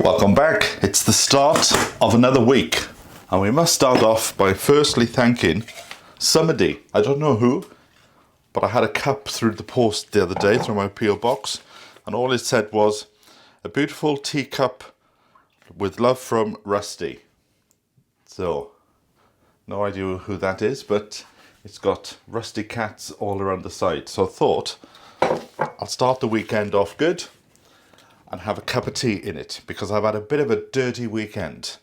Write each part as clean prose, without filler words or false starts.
Welcome back. It's the start of another week, and we must start off by firstly thanking somebody. I don't know who, but I had a cup through the post the other day through my PO box, and all it said was a beautiful teacup with love from Rusty. So, no idea who that is, but it's got rusty cats all around the side. So I thought I'll start the weekend off good and have a cup of tea in it, because I've had a bit of a dirty weekend.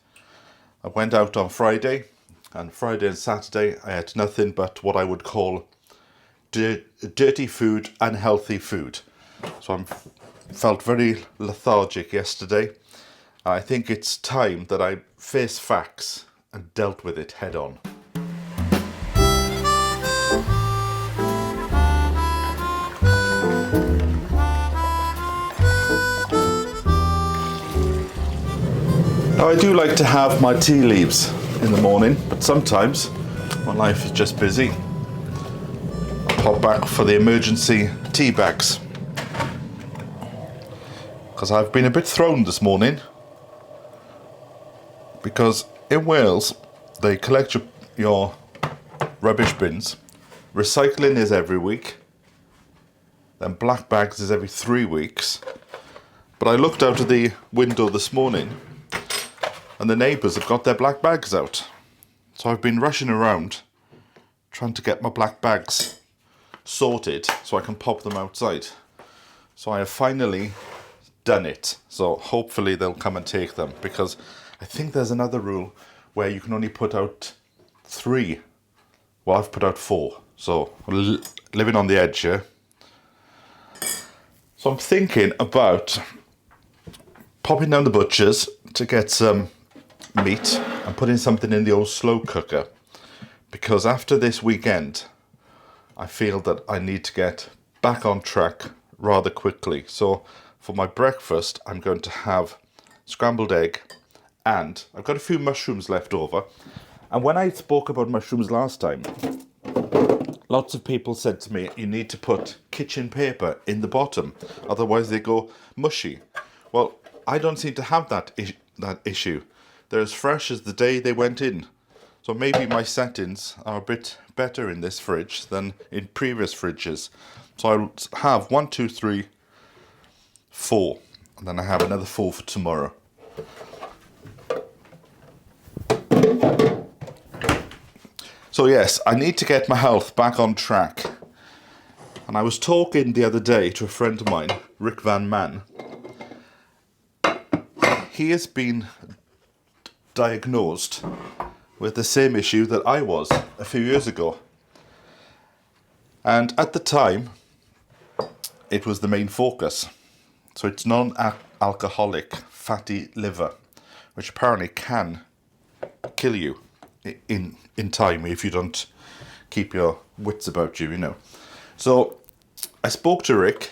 I went out on Friday, and Friday and Saturday I had nothing but what I would call dirty food, unhealthy food. So I felt very lethargic yesterday. I think it's time that I face facts and dealt with it head on. Now, I do like to have my tea leaves in the morning, but sometimes when life is just busy, I pop back for the emergency tea bags. Because I've been a bit thrown this morning, because in Wales they collect your rubbish bins. Recycling is every week, then black bags is every 3 weeks. But I looked out of the window this morning and the neighbours have got their black bags out. So I've been rushing around trying to get my black bags sorted so I can pop them outside. So I have finally done it. So hopefully they'll come and take them, because I think there's another rule where you can only put out 3. Well, I've put out 4. So living on the edge here. So I'm thinking about popping down the butcher's to get some meat and putting something in the old slow cooker, because after this weekend I feel that I need to get back on track rather quickly. So for my breakfast I'm going to have scrambled egg, and I've got a few mushrooms left over. And when I spoke about mushrooms last time, lots of people said to me, you need to put kitchen paper in the bottom, otherwise they go mushy. Well, I don't seem to have that issue. They're as fresh as the day they went in. So maybe my settings are a bit better in this fridge than in previous fridges. So I'll have 1, 2, 3, 4, and then I have another 4 for tomorrow. So yes, I need to get my health back on track. And I was talking the other day to a friend of mine, Rick Van Man. He has been diagnosed with the same issue that I was a few years ago. And at the time, it was the main focus. So it's non-alcoholic fatty liver, which apparently can kill you in time if you don't keep your wits about you, you know. So I spoke to Rick,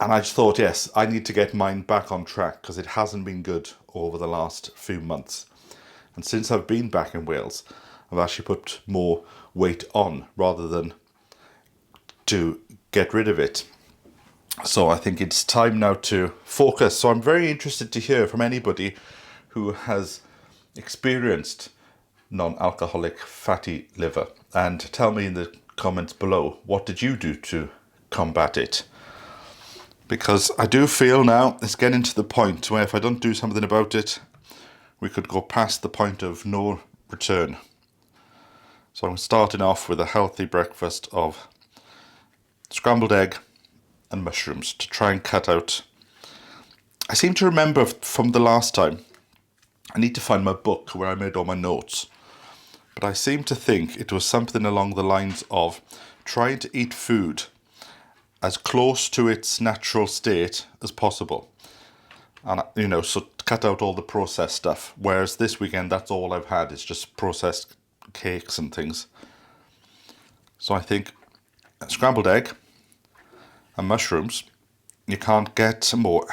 and I just thought, yes, I need to get mine back on track, because it hasn't been good over the last few months. And since I've been back in Wales, I've actually put more weight on rather than to get rid of it. So I think it's time now to focus. So I'm very interested to hear from anybody who has experienced non-alcoholic fatty liver, and tell me in the comments below, what did you do to combat it? Because I do feel now it's getting to the point where if I don't do something about it, we could go past the point of no return. So I'm starting off with a healthy breakfast of scrambled egg and mushrooms to try and cut out. I seem to remember from the last time, I need to find my book where I made all my notes, but I seem to think it was something along the lines of trying to eat food as close to its natural state as possible. And, you know, so cut out all the processed stuff. Whereas this weekend, that's all I've had. It's just processed cakes and things. So I think a scrambled egg and mushrooms, you can't get a more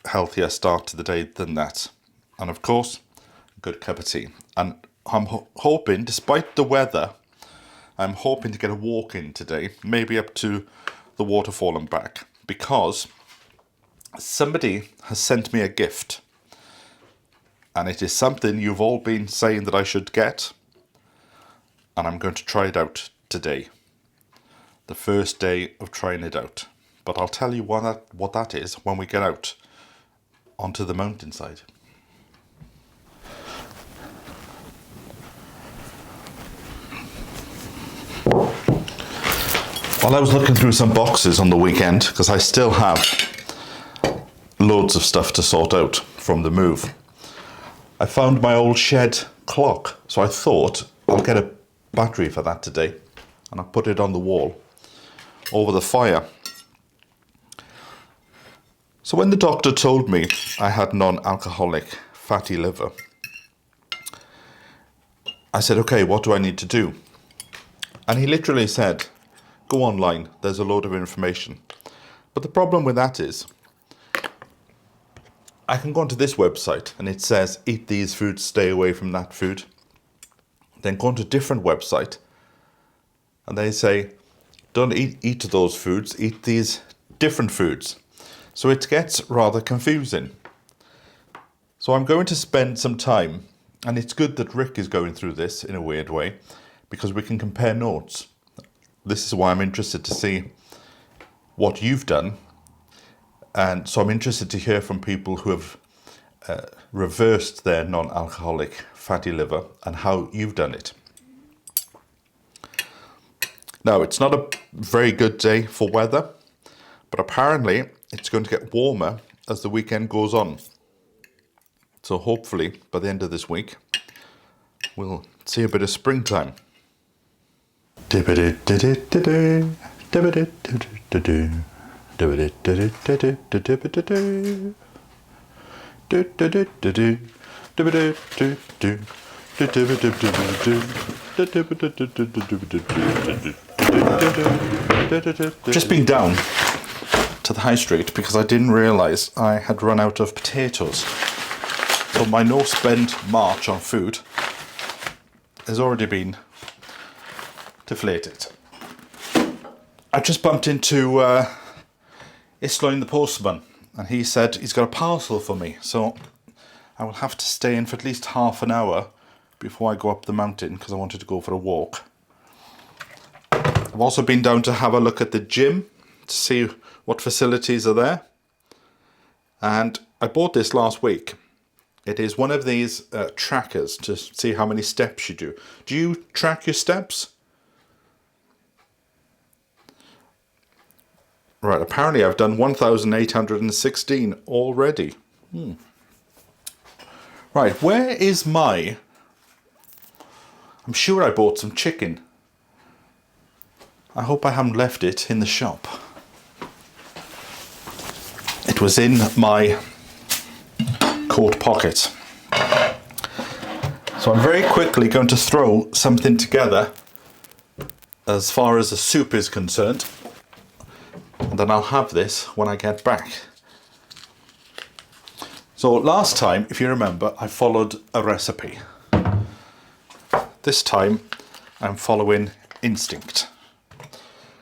healthier start to the day than that. And of course, a good cup of tea. And I'm hoping, despite the weather, I'm hoping to get a walk in today, maybe up to the waterfall and back, because somebody has sent me a gift, and it is something you've all been saying that I should get, and I'm going to try it out today. The first day of trying it out. But I'll tell you what that is when we get out onto the mountainside. While I was looking through some boxes on the weekend, because I still have loads of stuff to sort out from the move, I found my old shed clock. So I thought I'll get a battery for that today, and I'll put it on the wall over the fire. So when the doctor told me I had non-alcoholic fatty liver, I said, okay, what do I need to do? And he literally said, go online, there's a load of information. But the problem with that is, I can go onto this website and it says, eat these foods, stay away from that food. Then go onto a different website and they say, don't eat those foods, eat these different foods. So it gets rather confusing. So I'm going to spend some time, and it's good that Rick is going through this in a weird way, because we can compare notes. This is why I'm interested to see what you've done. And so I'm interested to hear from people who have reversed their non-alcoholic fatty liver and how you've done it. Now, it's not a very good day for weather, but apparently it's going to get warmer as the weekend goes on. So hopefully by the end of this week, we'll see a bit of springtime. Just been down to the high street because I didn't realise I had run out of potatoes. So my no-spend march on food has already been deflated. I just bumped into S1 the postman, and he said he's got a parcel for me, so I will have to stay in for at least half an hour before I go up the mountain because I wanted to go for a walk. I've also been down to have a look at the gym to see what facilities are there, and I bought this last week. It is one of these trackers to see how many steps you do. Do you track your steps? Right, apparently I've done 1,816 already. Right, where is my... I'm sure I bought some chicken. I hope I haven't left it in the shop. It was in my coat pocket. So I'm very quickly going to throw something together as far as the soup is concerned. And then I'll have this when I get back. So last time, if you remember, I followed a recipe. This time, I'm following instinct.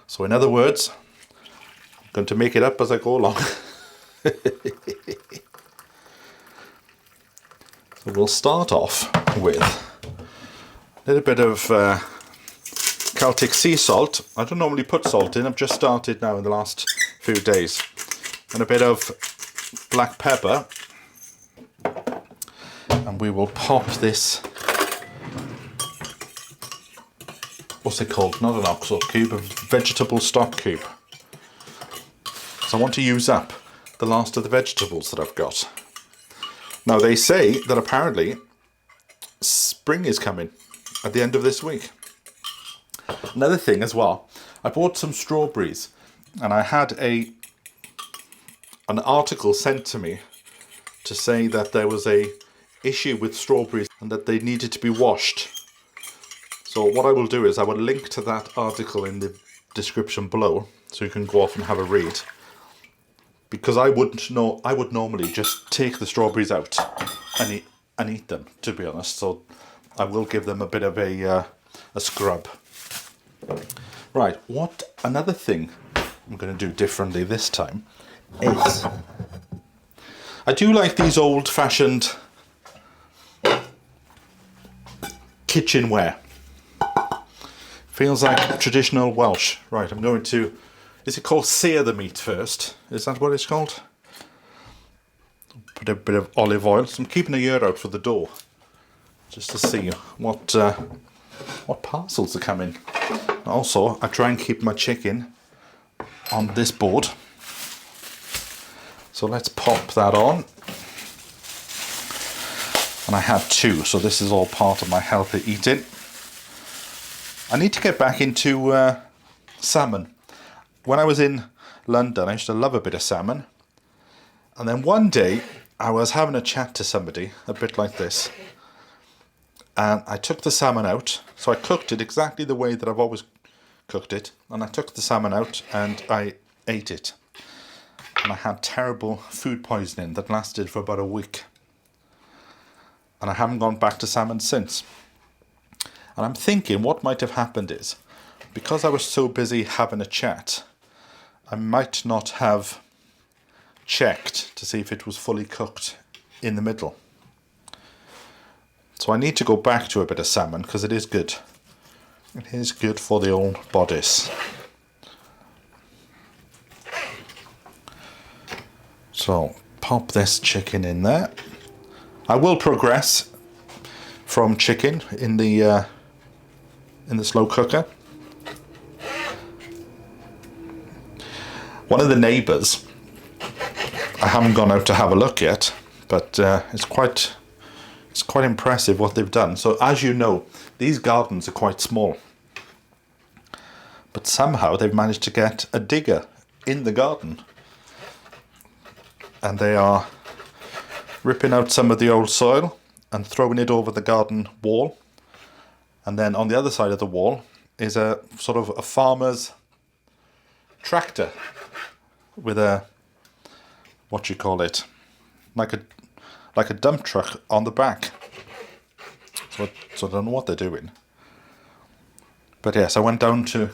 So in other words, I'm going to make it up as I go along. So we'll start off with a little bit of Celtic sea salt. I don't normally put salt in, I've just started now in the last few days. And a bit of black pepper. And we will pop this, what's it called? Not an oxo cube, a vegetable stock cube. So I want to use up the last of the vegetables that I've got. Now they say that apparently spring is coming at the end of this week. Another thing as well, I bought some strawberries and I had an article sent to me to say that there was a issue with strawberries and that they needed to be washed. So what I will do is I will link to that article in the description below so you can go off and have a read. Because I would normally just take the strawberries out and eat them, to be honest. So I will give them a bit of a scrub. Right, another thing I'm going to do differently this time is I do like these old-fashioned kitchenware. Feels like traditional Welsh. Right, I'm going to... Is it called sear the meat first? Is that what it's called? Put a bit of olive oil. So I'm keeping an ear out for the door, just to see what parcels are coming. Also, I try and keep my chicken on this board. So let's pop that on. And I have two, so this is all part of my healthy eating. I need to get back into salmon. When I was in London, I used to love a bit of salmon. And then one day, I was having a chat to somebody, a bit like this. And I took the salmon out. So I cooked it exactly the way that I've always cooked it. And I took the salmon out and I ate it. And I had terrible food poisoning that lasted for about a week. And I haven't gone back to salmon since. And I'm thinking what might have happened is, because I was so busy having a chat, I might not have checked to see if it was fully cooked in the middle. So I need to go back to a bit of salmon because it is good. It is good for the old bodies. So pop this chicken in there. I will progress from chicken in the slow cooker. One of the neighbours, I haven't gone out to have a look yet, but it's quite impressive what they've done. So as you know, these gardens are quite small, but somehow they've managed to get a digger in the garden, and they are ripping out some of the old soil and throwing it over the garden wall. And then on the other side of the wall is a sort of a farmer's tractor with a, what you call it, like a dump truck on the back. So I don't know what they're doing. But yes, I went down to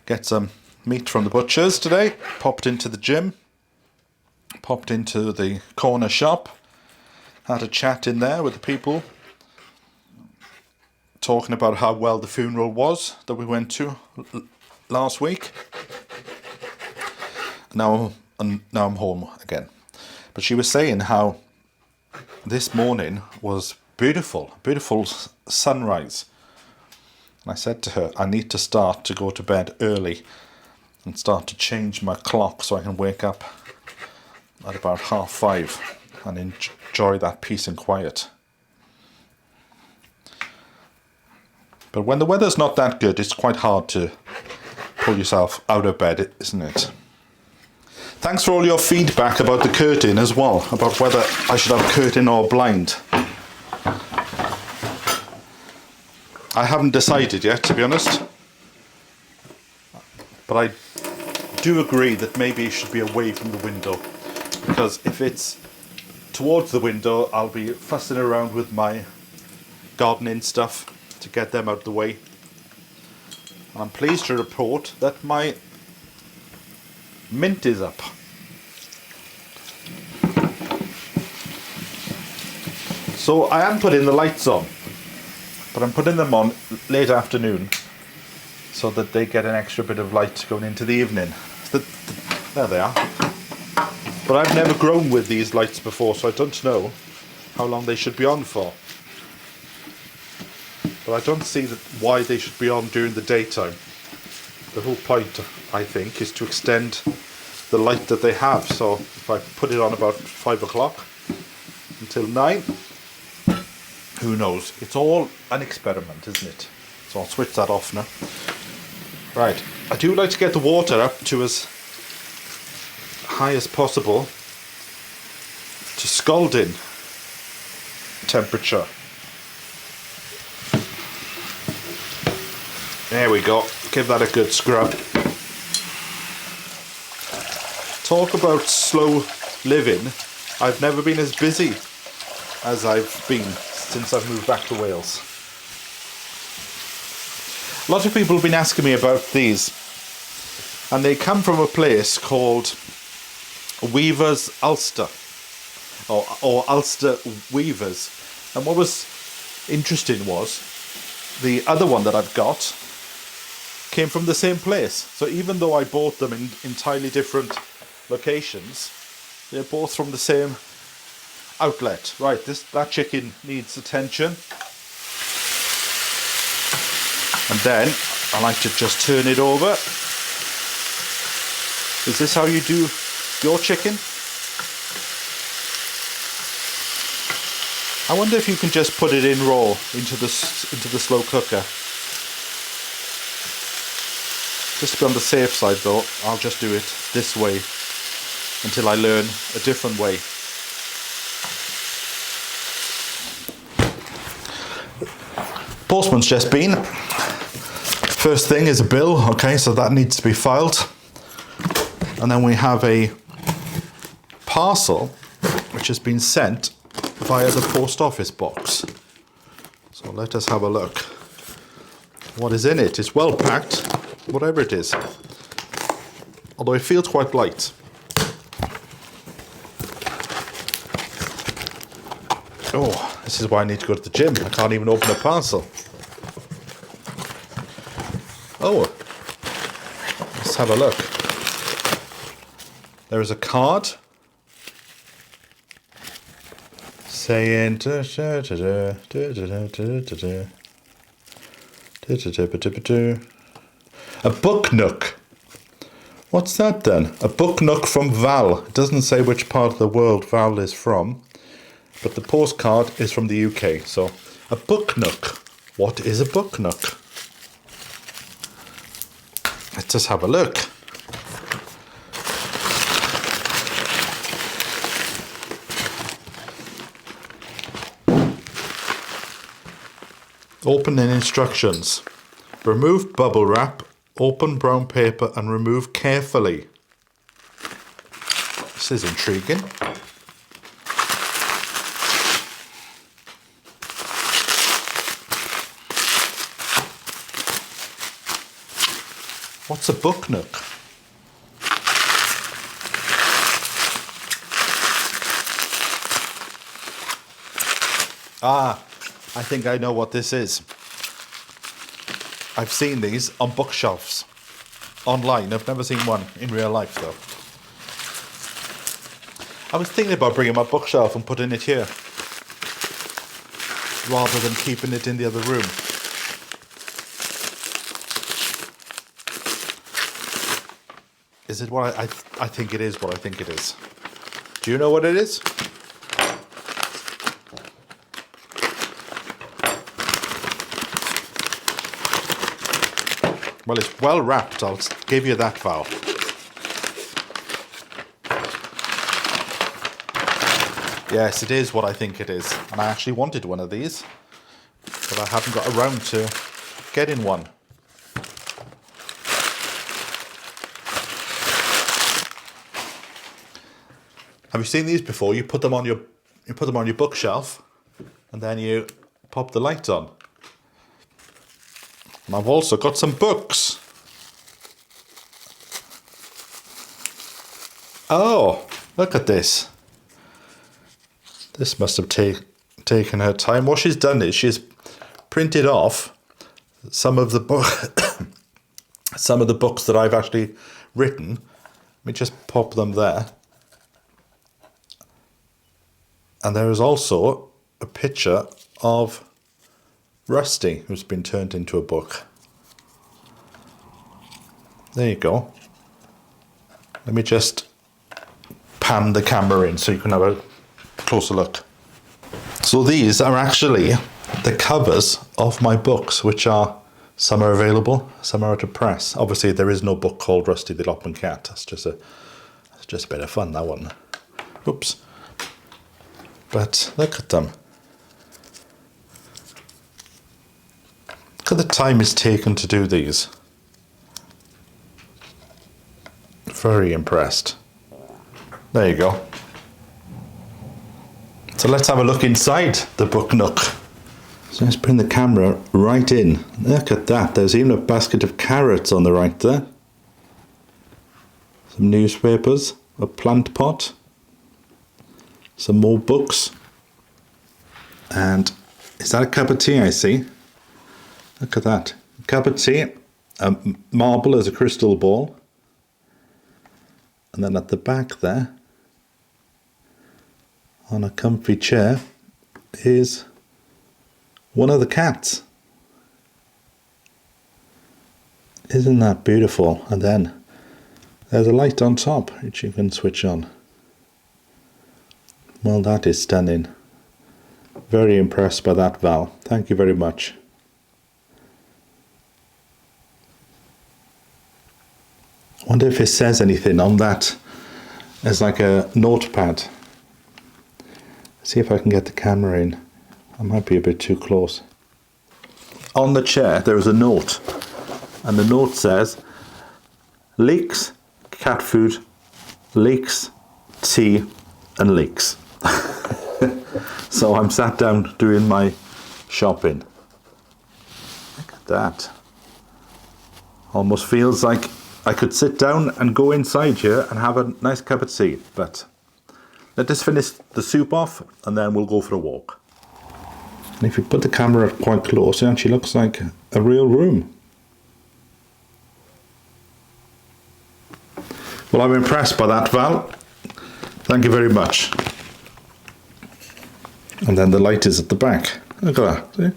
get some meat from the butcher's today, popped into the gym, popped into the corner shop, had a chat in there with the people, talking about how well the funeral was that we went to last week. Now I'm home again. But she was saying how this morning was beautiful sunrise. And I said to her, I need to start to go to bed early and start to change my clock so I can wake up at about 5:30 and enjoy that peace and quiet. But when the weather's not that good, it's quite hard to pull yourself out of bed, isn't it? Thanks for all your feedback about the curtain as well, about whether I should have a curtain or a blind. I haven't decided yet, to be honest. But I do agree that maybe it should be away from the window, because if it's towards the window, I'll be fussing around with my gardening stuff to get them out of the way. And I'm pleased to report that my mint is up. So I am putting the lights on, but I'm putting them on late afternoon so that they get an extra bit of light going into the evening. There they are. But I've never grown with these lights before, so I don't know how long they should be on for. But I don't see why they should be on during the daytime. The whole point, I think, is to extend the light that they have. So if I put it on about 5 o'clock until 9, who knows? It's all an experiment, isn't it? So I'll switch that off now. Right, I do like to get the water up to as high as possible to scalding temperature. There we go, give that a good scrub. Talk about slow living. I've never been as busy as I've been since I've moved back to Wales. A lot of people have been asking me about these, and they come from a place called Weaver's Ulster. or Ulster weavers. And what was interesting was the other one that I've got came from the same place. So even though I bought them in entirely different locations, they're both from the same outlet. Right, that chicken needs attention. And then I like to just turn it over. Is this how you do your chicken? I wonder if you can just put it in raw into the slow cooker. Just to be on the safe side though, I'll just do it this way until I learn a different way. Postman's just been. First thing is a bill, okay, so that needs to be filed. And then we have a parcel which has been sent via the post office box. So let us have a look. What is in it? It's well packed, whatever it is. Although it feels quite light. Oh, this is why I need to go to the gym. I can't even open a parcel. Oh, let's have a look. There is a card saying a book nook. What's that then? A book nook from Val. It doesn't say which part of the world Val is from, but the postcard is from the UK. So a book nook. What is a book nook? Let's just have a look. Opening instructions. Remove bubble wrap, open brown paper and remove carefully. This is intriguing. What's a book nook? Ah, I think I know what this is. I've seen these on bookshelves online. I've never seen one in real life though. I was thinking about bringing my bookshelf and putting it here rather than keeping it in the other room. Is it what I think it is what I think it is? Do you know what it is? Well, it's well wrapped, I'll give you that, Val. Yes, it is what I think it is. And I actually wanted one of these, but I haven't got around to getting one. Have you seen these before? You put them on your bookshelf, and then you pop the light on. And I've also got some books. Oh, look at this. This must have taken her time. What she's done is she's printed off some of the some of the books that I've actually written. Let me just pop them there. And there is also a picture of Rusty, who's been turned into a book. There you go. Let me just pan the camera in so you can have a closer look. So these are actually the covers of my books, which are, some are available, some are at a press. Obviously there is no book called Rusty the Allotment Cat. That's just a bit of fun, that one. Oops. But look at them. Look at the time it's taken to do these. Very impressed. There you go. So let's have a look inside the book nook. So let's bring the camera right in. Look at that. There's even a basket of carrots on the right there. Some newspapers, a plant pot, Some more books. And is that a cup of tea I see? Look at that. A cup of tea. A marble as a crystal ball. And then at the back there, on a comfy chair, is one of the cats. Isn't that beautiful? And then there's a light on top which you can switch on. Well, that is stunning. Very impressed by that, Val. Thank you very much. I wonder if it says anything on that as like a notepad. See if I can get the camera in. I might be a bit too close. On the chair there is a note, and the note says leeks, cat food, leeks, tea and leeks. So I'm sat down doing my shopping. Look at that. Almost feels like I could sit down and go inside here and have a nice cup of tea, but let us finish the soup off and then we'll go for a walk. And if you put the camera up quite close, it actually looks like a real room. Well, I'm impressed by that, Val. Thank you very much. And then the light is at the back. Look at that, see?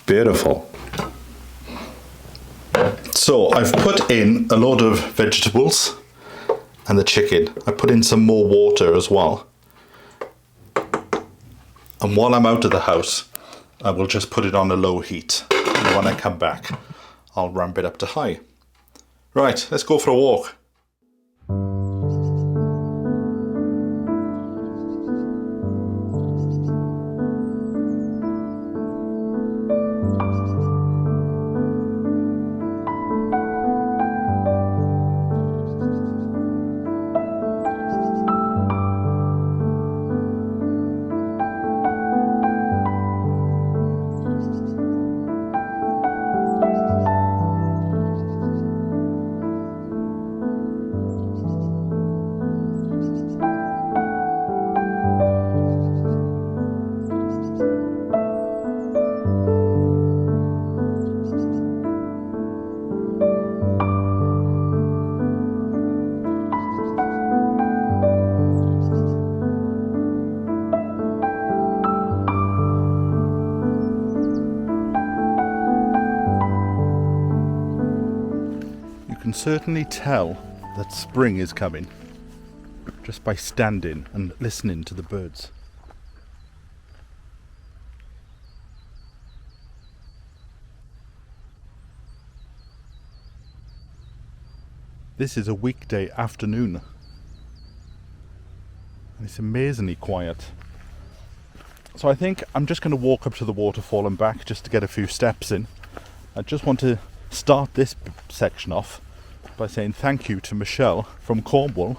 Beautiful. So I've put in a load of vegetables and the chicken. I put in some more water as well. And while I'm out of the house, I will just put it on a low heat. And when I come back, I'll ramp it up to high. Right, let's go for a walk. You can certainly tell that spring is coming just by standing and listening to the birds. This is a weekday afternoon and it's amazingly quiet. So I think I'm just going to walk up to the waterfall and back just to get a few steps in. I just want to start this section off by saying thank you to Michelle from Cornwall,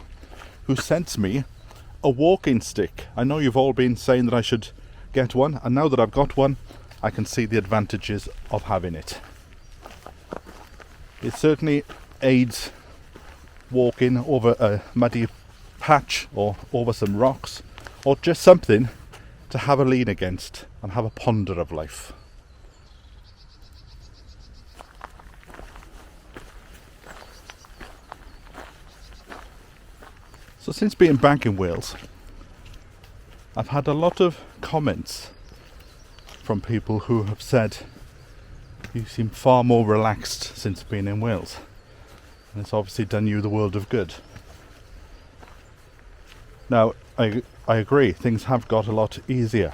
who sent me a walking stick. I know you've all been saying that I should get one, and now that I've got one, I can see the advantages of having it. It certainly aids walking over a muddy patch or over some rocks, or just something to have a lean against and have a ponder of life. So since being back in Wales, I've had a lot of comments from people who have said you seem far more relaxed since being in Wales, and it's obviously done you the world of good. Now, I agree, things have got a lot easier,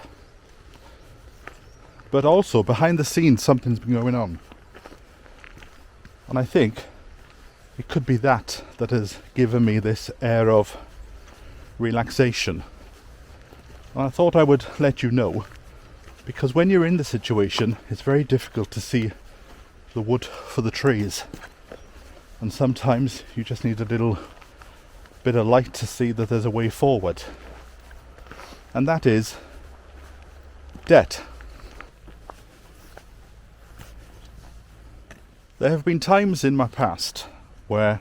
but also behind the scenes something's been going on, and I think it could be that has given me this air of relaxation. And I thought I would let you know, because when you're in the situation, it's very difficult to see the wood for the trees. And sometimes you just need a little bit of light to see that there's a way forward. And that is debt. There have been times in my past where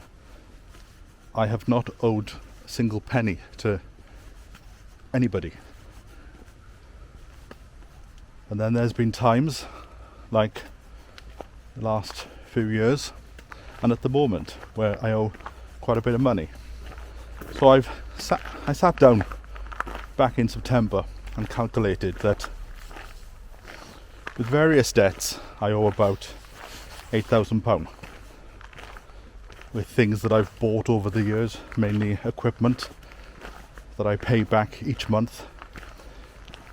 I have not owed a single penny to anybody. And then there's been times, like the last few years, and at the moment, where I owe quite a bit of money. So I sat down back in September and calculated that with various debts I owe about £8,000 with things that I've bought over the years, mainly equipment that I pay back each month,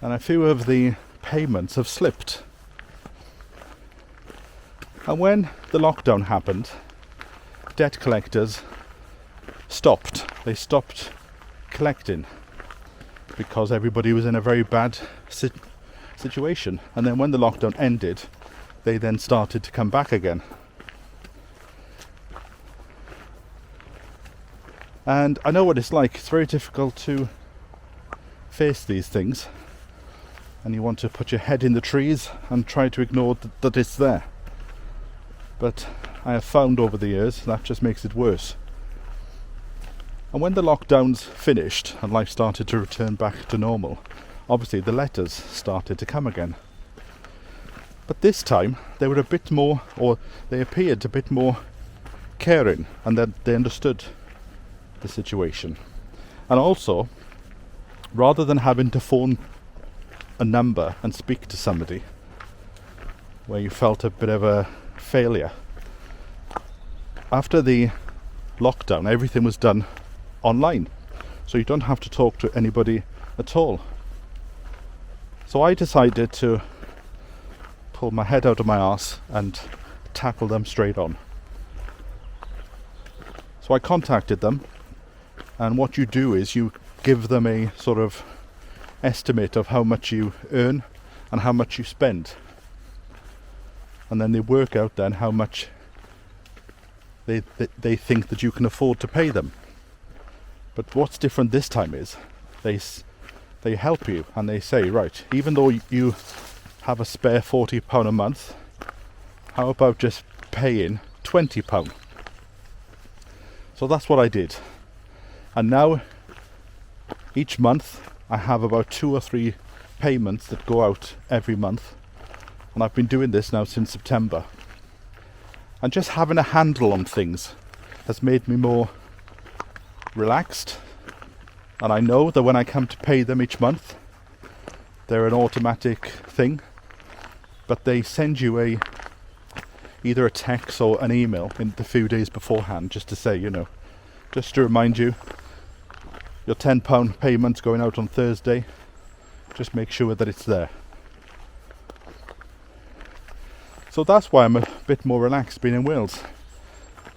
and a few of the payments have slipped. And when the lockdown happened, debt collectors stopped. They stopped collecting because everybody was in a very bad situation. And then when the lockdown ended, they then started to come back again. And I know what it's like. It's very difficult to face these things, and you want to put your head in the trees and try to ignore that it's there. But I have found over the years that just makes it worse. And when the lockdowns finished and life started to return back to normal, obviously the letters started to come again. But this time they were a bit more, or they appeared a bit more caring, and that they understood the situation. And also, rather than having to phone a number and speak to somebody where you felt a bit of a failure, after the lockdown everything was done online, so you don't have to talk to anybody at all. So I decided to pull my head out of my arse and tackle them straight on. So I contacted them, and what you do is you give them a sort of estimate of how much you earn and how much you spend, and then they work out then how much they think that you can afford to pay them. But what's different this time is they help you, and they say, right, even though you have a spare £40 a month, how about just paying £20? So that's what I did. And now each month I have about 2 or 3 payments that go out every month, and I've been doing this now since September. And just having a handle on things has made me more relaxed, and I know that when I come to pay them each month, they're an automatic thing, but they send you either a text or an email in the few days beforehand, just to say, just to remind you, your £10 payment's going out on Thursday, just make sure that it's there. So that's why I'm a bit more relaxed being in Wales.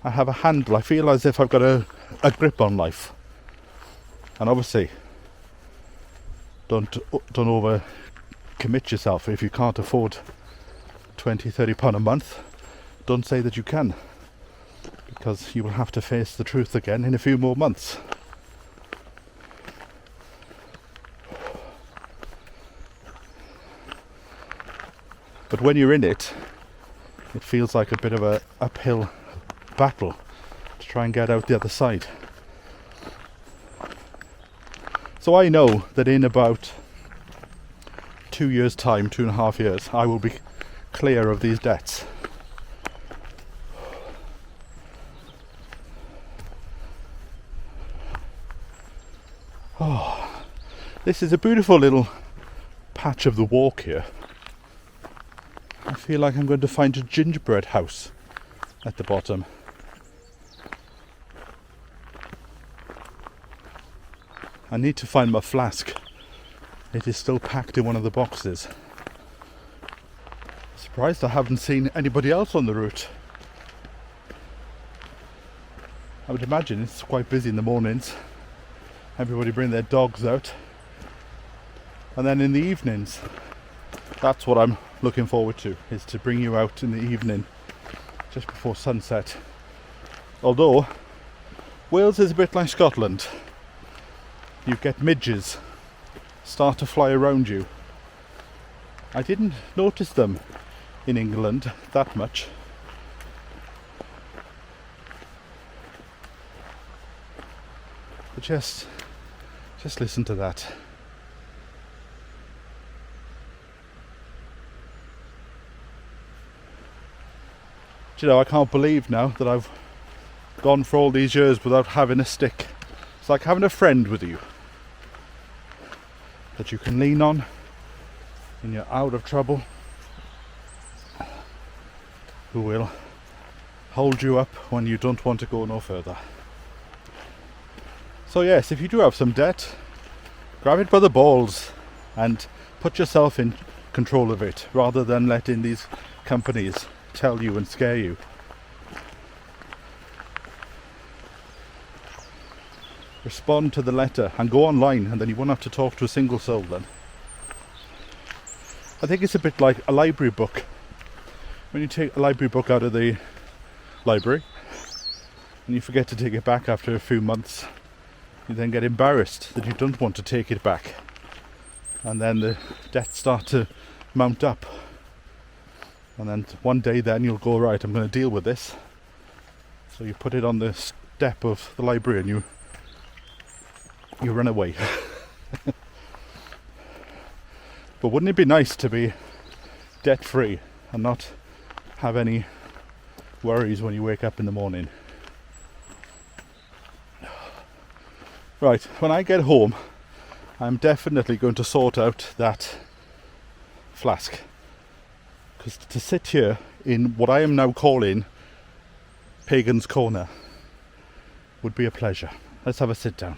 I have a handle. I feel as if I've got a grip on life. And obviously, don't over commit yourself. If you can't afford £20-30 a month, don't say that you can, because you will have to face the truth again in a few more months. But when you're in it, it feels like a bit of a uphill battle to try and get out the other side. So I know that in about 2 years' time, 2.5 years, I will be clear of these debts. Oh, this is a beautiful little patch of the walk here. I feel like I'm going to find a gingerbread house at the bottom. I need to find my flask. It is still packed in one of the boxes. Surprised I haven't seen anybody else on the route. I would imagine it's quite busy in the mornings. Everybody bring their dogs out. And then in the evenings, that's what I'm looking forward to, is to bring you out in the evening just before sunset. Although Wales is a bit like Scotland. You get midges start to fly around you. I didn't notice them in England that much. But just listen to that. Do you know, I can't believe now that I've gone for all these years without having a stick. It's like having a friend with you that you can lean on when you're out of trouble, who will hold you up when you don't want to go no further. So yes, if you do have some debt, grab it by the balls and put yourself in control of it, rather than letting these companies tell you and scare you. Respond to the letter and go online, and then you won't have to talk to a single soul then. I think it's a bit like a library book. When you take a library book out of the library and you forget to take it back after a few months, you then get embarrassed that you don't want to take it back, and then the debts start to mount up, and then one day then you'll go, right, I'm going to deal with this. So you put it on the step of the library and you run away. But wouldn't it be nice to be debt free and not have any worries when you wake up in the morning? Right, when I get home, I'm definitely going to sort out that flask, because to sit here in what I am now calling Pagan's Corner would be a pleasure. Let's have a sit down.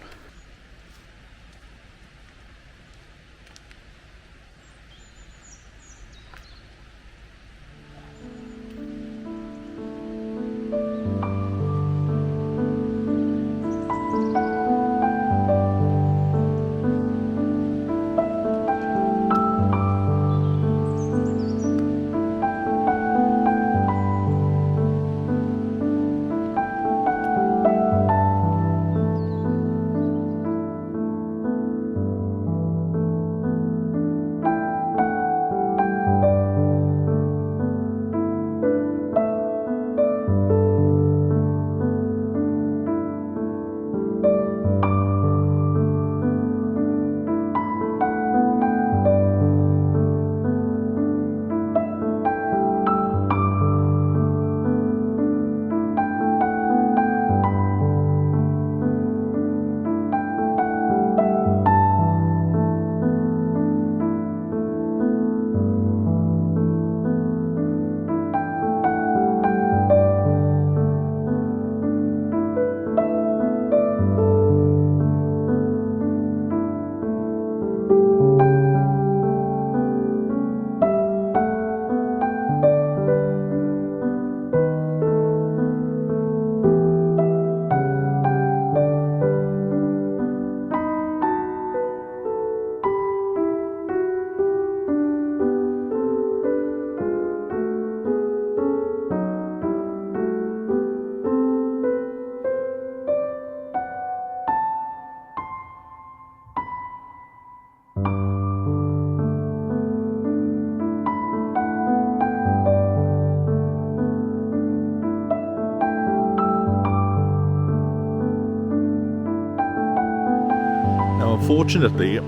Unfortunately,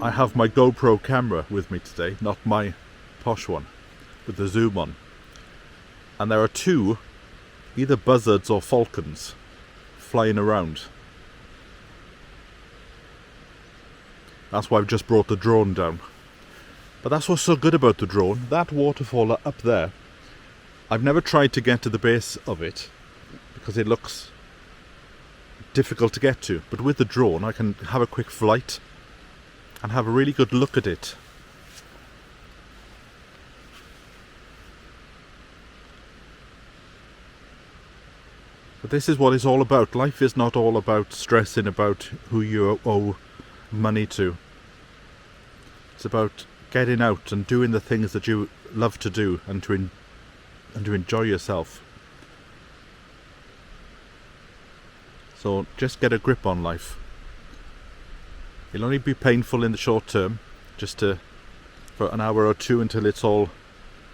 I have my GoPro camera with me today, not my posh one with the zoom on. And there are two, either buzzards or falcons, flying around. That's why I've just brought the drone down. But that's what's so good about the drone. That waterfall up there, I've never tried to get to the base of it because it looks difficult to get to, but with the drone I can have a quick flight and have a really good look at it. But this is what it's all about. Life is not all about stressing about who you owe money to. It's about getting out and doing the things that you love to do and to enjoy yourself. So just get a grip on life. It'll only be painful in the short term, just for an hour or two until it's all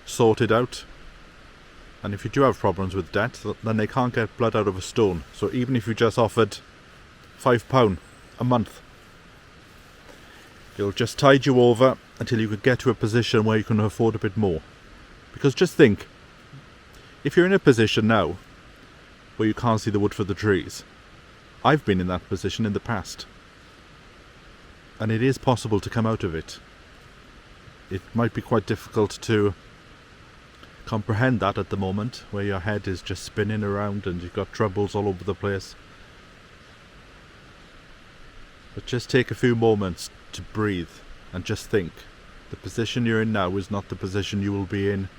sorted out. And if you do have problems with debt, then they can't get blood out of a stone. So even if you just offered £5 a month. It'll just tide you over until you could get to a position where you can afford a bit more. Because just think, if you're in a position now where you can't see the wood for the trees, I've been in that position in the past. And it is possible to come out of it. It might be quite difficult to comprehend that at the moment, where your head is just spinning around and you've got troubles all over the place. But just take a few moments to breathe and just think. The position you're in now is not the position you will be in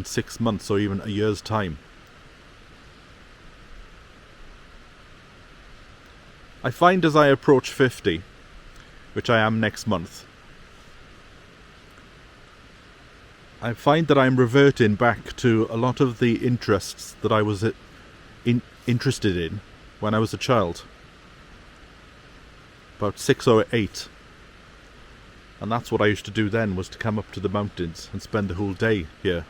6 months or even a year's time. I find as I approach 50, which I am next month, I find that I'm reverting back to a lot of the interests that I was interested in when I was a child. About 6 or 8. And that's what I used to do then, was to come up to the mountains and spend the whole day here.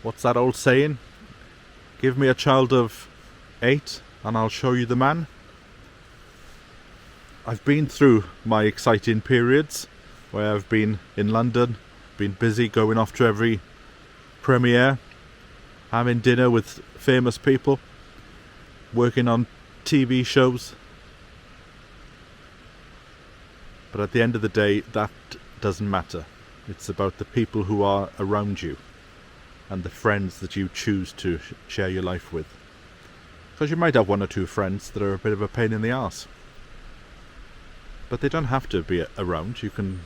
What's that old saying? Give me a child of 8 and I'll show you the man. I've been through my exciting periods where I've been in London, been busy going off to every premiere, having dinner with famous people, working on TV shows. But at the end of the day, that doesn't matter. It's about the people who are around you and the friends that you choose to share your life with. Because you might have 1 or 2 friends that are a bit of a pain in the arse. But they don't have to be around. You can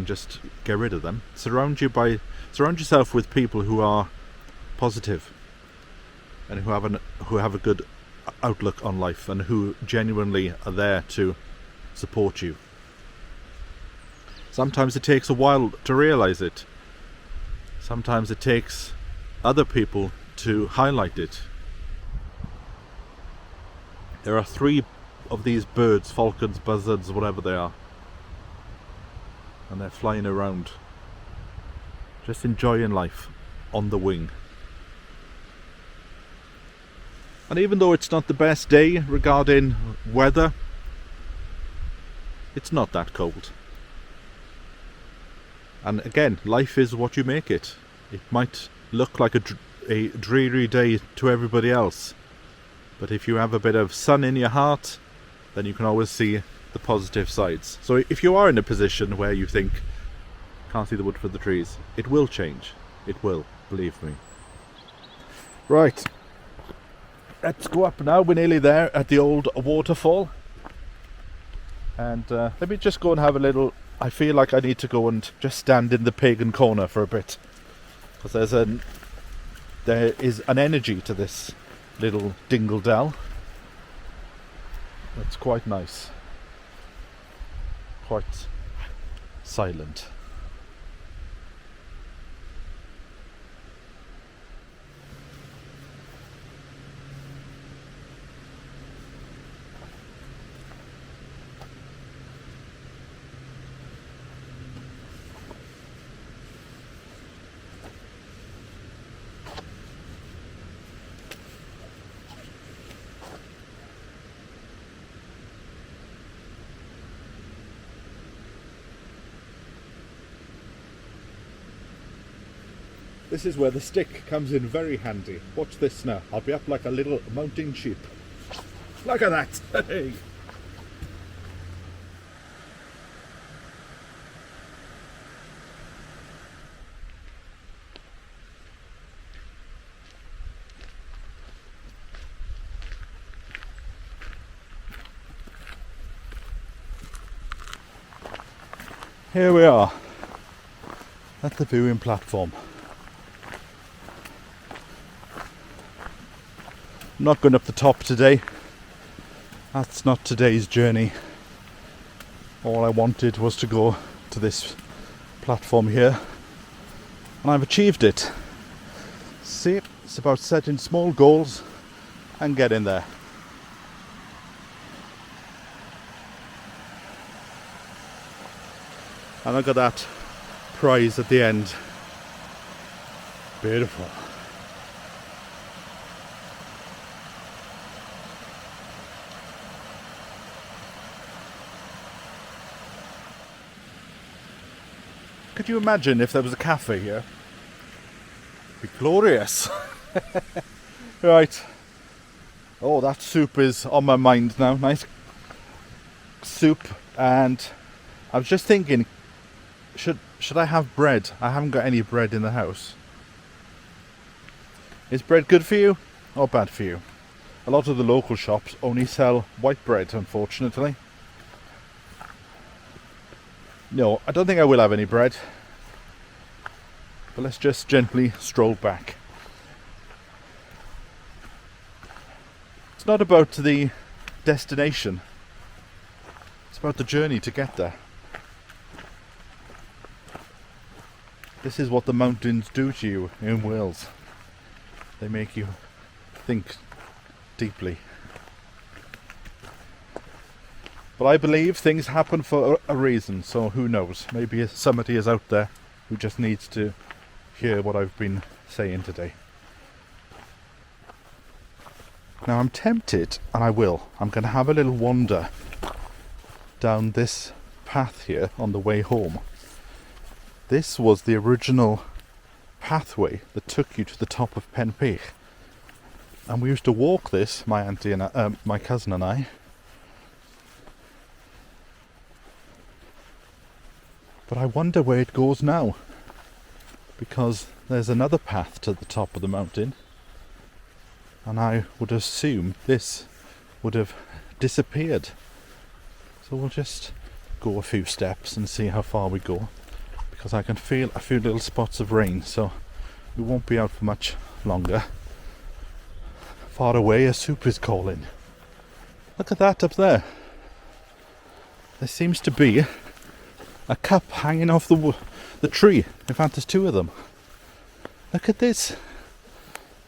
just get rid of them. Surround yourself with people who are positive and who have a good outlook on life and who genuinely are there to support you. Sometimes it takes a while to realize it. Sometimes it takes other people to highlight it. There are 3 of these birds, falcons, buzzards, whatever they are, and they're flying around, just enjoying life on the wing. And even though it's not the best day regarding weather, it's not that cold. And again, life is what you make it. It might look like a dreary day to everybody else, but if you have a bit of sun in your heart, then you can always see the positive sides. So if you are in a position where you think, can't see the wood for the trees, it will change. It will, believe me. Right, let's go up now. We're nearly there at the old waterfall. And let me just go and have a little... I feel like I need to go and just stand in the pagan corner for a bit. Because there is an energy to this little dingle dell. It's quite nice. Quite silent. This is where the stick comes in very handy. Watch this now. I'll be up like a little mountain sheep. Look at that! Hey! Here we are at the viewing platform. I'm not going up the top today. That's not today's journey. All I wanted was to go to this platform here, and I've achieved it. See, it's about setting small goals and getting there. And look at that prize at the end. Beautiful. Could you imagine if there was a cafe here? It'd be glorious. Right. Oh, that soup is on my mind now. Nice soup. And I was just thinking, should I have bread? I haven't got any bread in the house. Is bread good for you or bad for you? A lot of the local shops only sell white bread, unfortunately. No, I don't think I will have any bread. But let's just gently stroll back. It's not about the destination. It's about the journey to get there. This is what the mountains do to you in Wales. They make you think deeply. But I believe things happen for a reason, so who knows? Maybe somebody is out there who just needs to hear what I've been saying today. Now I'm tempted, and I will. I'm going to have a little wander down this path here on the way home. This was the original pathway that took you to the top of Penpech. And we used to walk this, my auntie and my cousin and I. But I wonder where it goes now, because there's another path to the top of the mountain, and I would assume this would have disappeared. So we'll just go a few steps and see how far we go, because I can feel a few little spots of rain, so we won't be out for much longer. Far away, a soup is calling. Look at that up there. There seems to be a cup hanging off the tree. In fact, there's two of them. Look at this.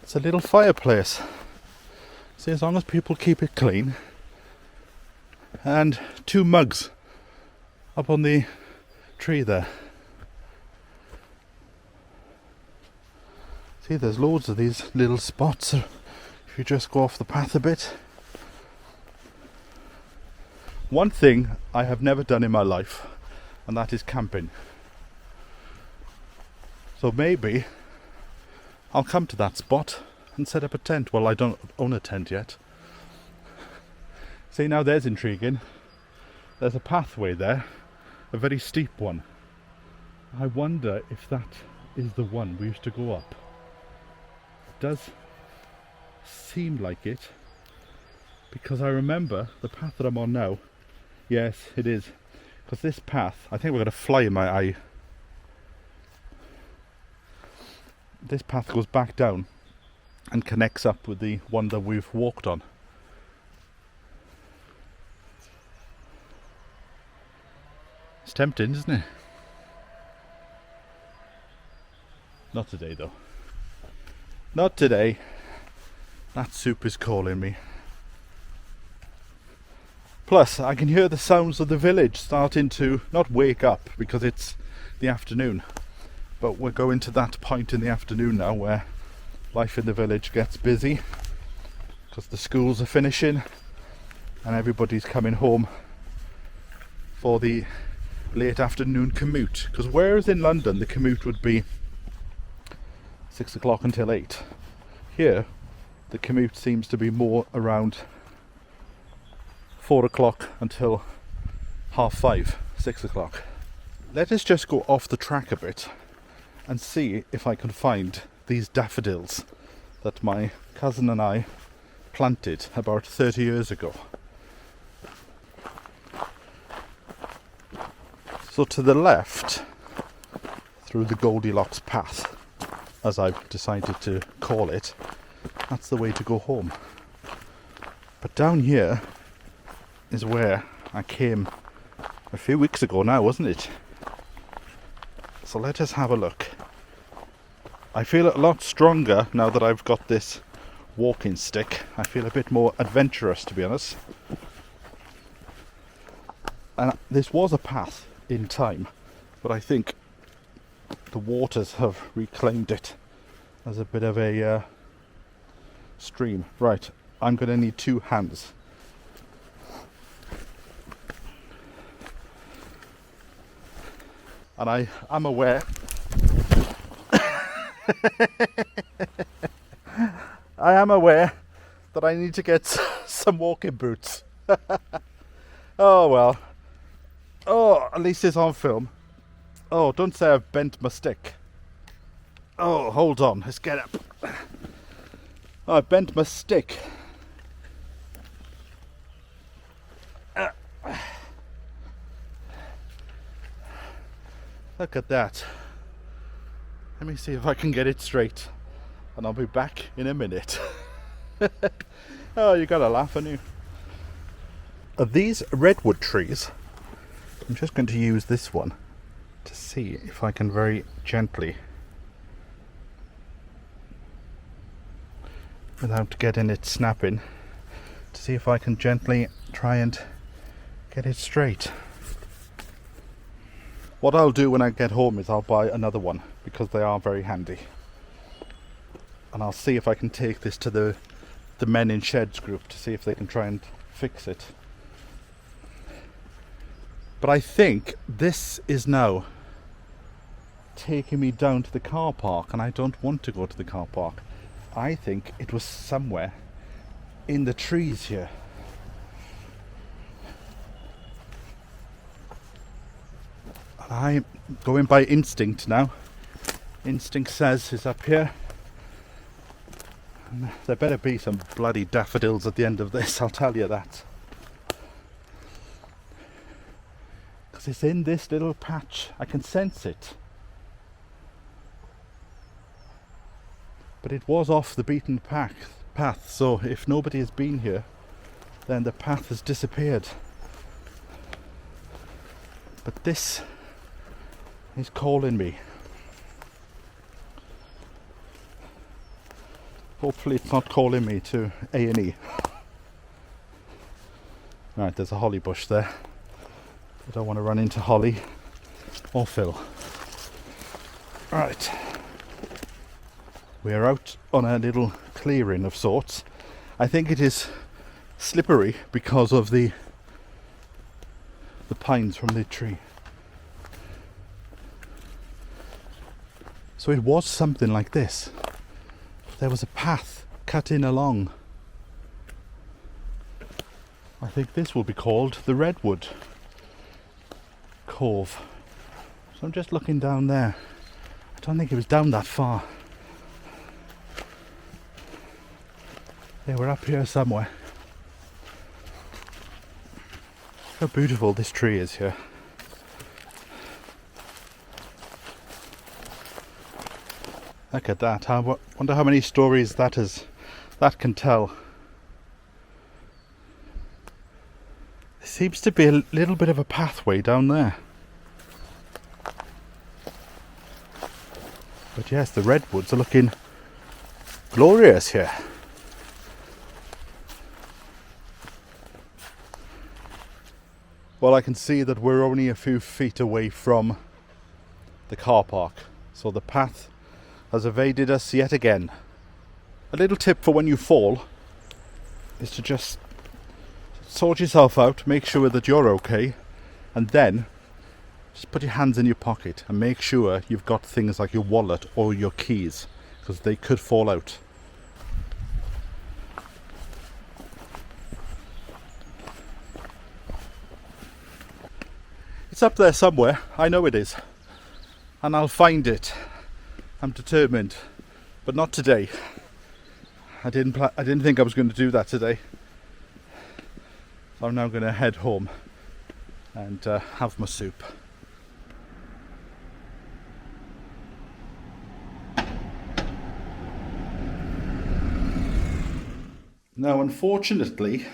It's a little fireplace. See, as long as people keep it clean. And two mugs up on the tree there. See, there's loads of these little spots. If you just go off the path a bit. One thing I have never done in my life, and that is camping. So maybe I'll come to that spot and set up a tent. Well, I don't own a tent yet. See, now there's intriguing. There's a pathway there, a very steep one. I wonder if that is the one we used to go up. It does seem like it, because I remember the path that I'm on now. Yes, it is. Because this path, I think we're going to fly in my eye. This path goes back down and connects up with the one that we've walked on. It's tempting, isn't it? Not today, though. Not today. That soup is calling me. Plus, I can hear the sounds of the village starting to not wake up, because it's the afternoon. But we're going to that point in the afternoon now where life in the village gets busy, because the schools are finishing and everybody's coming home for the late afternoon commute. Because whereas in London the commute would be 6 o'clock until 8, here the commute seems to be more around 4 o'clock until 5:30, 6 o'clock. Let us just go off the track a bit and see if I can find these daffodils that my cousin and I planted about 30 years ago. So to the left, through the Goldilocks path, as I've decided to call it, that's the way to go home. But down here is where I came a few weeks ago now, wasn't it? So let us have a look. I feel a lot stronger now that I've got this walking stick. I feel a bit more adventurous, to be honest. And this was a path in time, but I think the waters have reclaimed it as a bit of a stream. Right, I'm going to need two hands. And I am aware I am aware that I need to get some walking boots. Oh well. Oh, at least it's on film. Oh, don't say I've bent my stick. Oh, hold on, let's get up. Oh, I bent my stick. Look at that. Let me see if I can get it straight, and I'll be back in a minute. Oh, you gotta laugh, haven't you? Of these redwood trees, I'm just going to use this one to see if I can very gently, without getting it snapping, to see if I can gently try and get it straight. What I'll do when I get home is I'll buy another one, because they are very handy. And I'll see if I can take this to the Men in Sheds group to see if they can try and fix it. But I think this is now taking me down to the car park, and I don't want to go to the car park. I think it was somewhere in the trees here. And I'm going by instinct now. Instinct says it's up here. And there better be some bloody daffodils at the end of this, I'll tell you that. Because it's in this little patch. I can sense it. But it was off the beaten path, so if nobody has been here, then the path has disappeared. But this is calling me. Hopefully it's not calling me to A&E. Right, there's a holly bush there. I don't want to run into Holly or Phil. Right. We're out on a little clearing of sorts. I think it is slippery because of the pines from the tree. So it was something like this. There was a path cut in along. I think this will be called the Redwood Cove. So I'm just looking down there. I don't think it was down that far. They were up here somewhere. How beautiful this tree is here. Look at that. I wonder how many stories that can tell. There seems to be a little bit of a pathway down there. But yes, the redwoods are looking glorious here. Well, I can see that we're only a few feet away from the car park, so the path has evaded us yet again. A little tip for when you fall is to just sort yourself out, make sure that you're okay, and then just put your hands in your pocket and make sure you've got things like your wallet or your keys, because they could fall out. It's up there somewhere, I know it is, and I'll find it. I'm determined, but not today. I didn't think I was going to do that today. So I'm now going to head home and have my soup. Now, unfortunately,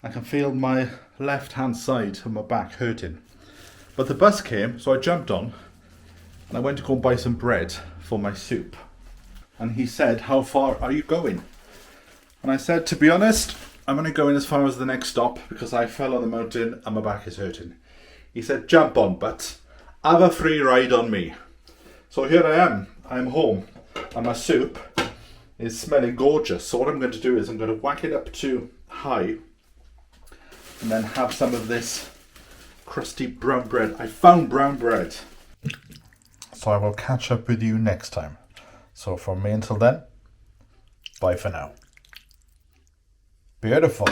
I can feel my left hand side of my back hurting. But the bus came, so I jumped on and I went to go and buy some bread for my soup. And he said, "How far are you going?" And I said, "To be honest, I'm only going as far as the next stop because I fell on the mountain and my back is hurting." He said, "Jump on, but have a free ride on me." So here I am. I'm home and my soup is smelling gorgeous. So what I'm going to do is I'm going to whack it up to high and then have some of this crusty brown bread. I found brown bread. So I will catch up with you next time. So from me until then, bye for now. Beautiful.